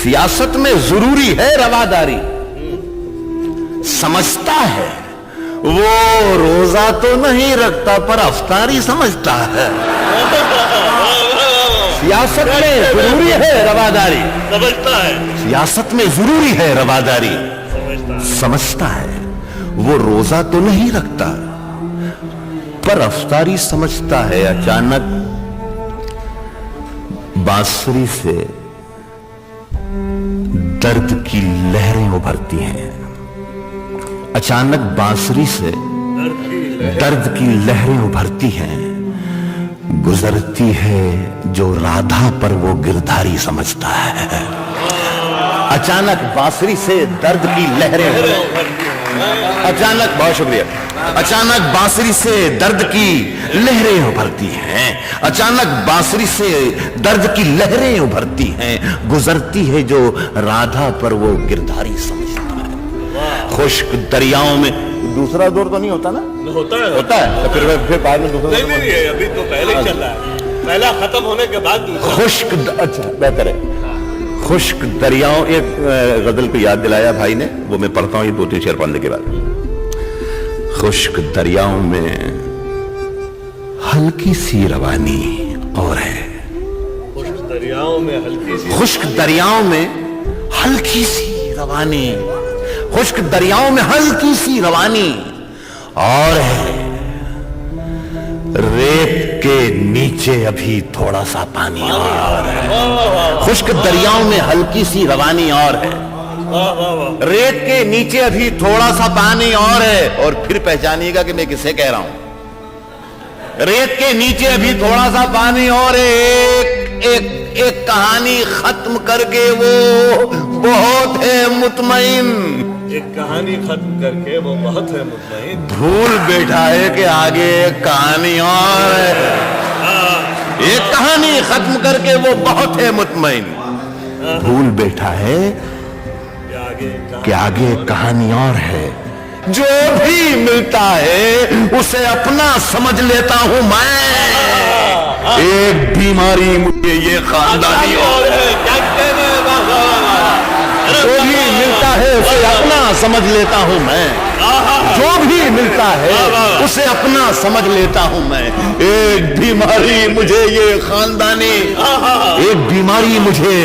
سیاست میں ضروری ہے رواداری. سمجھتا ہے وہ روزہ تو نہیں رکھتا پر افطاری سمجھتا ہے. سیاست میں ضروری ہے رواداری. سمجھتا ہے. سیاست میں ضروری ہے رواداری. سمجھتا ہے وہ روزہ تو نہیں رکھتا پر افطاری سمجھتا ہے. اچانک بانسری سے درد کی لہریں ابھرتی ہیں. اچانک بانسری سے درد کی لہریں ابھرتی ہیں. گزرتی ہے جو رادھا پر وہ گردھاری سمجھتا ہے. اچانک بانسری سے درد کی لہریں اچانک، بہت شکریہ. اچانک بانسری سے درد کی لہریں ابھرتی ہیں. اچانک بانسری سے درد کی لہریں ابھرتی ہیں. گزرتی ہے جو رادھا پر وہ گردھاری سمجھتا ہے. خشک دریاؤں میں دوسرا دور تو نہیں ہوتا نا؟ ہوتا ہے. ہوتا ہے تو پھر بعد میں دوسرا نہیں ابھی تو پہلے ہی چل رہا ہے. پہلا ختم ہونے کے بعد دوسرا. خشک، اچھا بہتر ہے. خشک دریاؤں، ایک غزل کو یاد دلایا بھائی نے، وہ میں پڑھتا ہوں یہ 2-3 شعر پڑھنے کے بعد. خشک دریاؤں میں ہلکی سی روانی اور ہے. خشک دریاؤں میں ہلکی سی، خشک دریاؤں میں ہلکی سی روانی، خشک دریاؤں میں ہلکی سی روانی اور ہے. ریت کے نیچے ابھی تھوڑا سا پانی اور ہے. خشک دریاؤں میں ہلکی سی روانی اور ہے. ریت کے نیچے ابھی تھوڑا سا پانی اور ہے. اور پھر پہچانیے گا کہ میں کسے کہہ رہا ہوں. ریت کے نیچے ابھی تھوڑا سا پانی اور ہے. ایک کہانی ختم کر کے وہ بہت ہے مطمئن. ایک کہانی ختم کر کے وہ بہت ہے مطمئن. بھول بیٹھا ہے کہ آگے ایک کہانی اور ہے. ایک کہانی ختم کر کے وہ بہت ہے مطمئن. بھول بیٹھا ہے کہ آگے ایک کہانی اور ہے. جو بھی ملتا ہے اسے اپنا سمجھ لیتا ہوں میں. ایک بیماری مجھے یہ خاندانی اور ہے. جو بھی ملتا ہے اسے اپنا سمجھ لیتا ہوں میں. جو بھی ملتا ہے اسے اپنا سمجھ لیتا ہوں میں. ایک بیماری مجھے یہ خاندانی، ایک بیماری مجھے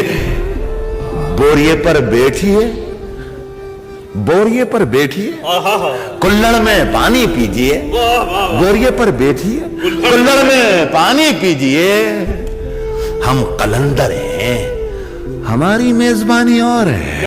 بوریے پر بیٹھی ہے. بوریے پر بیٹھی ہے، کلڑ میں پانی پیجئے. بوریے پر بیٹھی ہے، کلڑ میں پانی پیجئے. ہم قلندر ہیں، ہماری میزبانی اور ہے.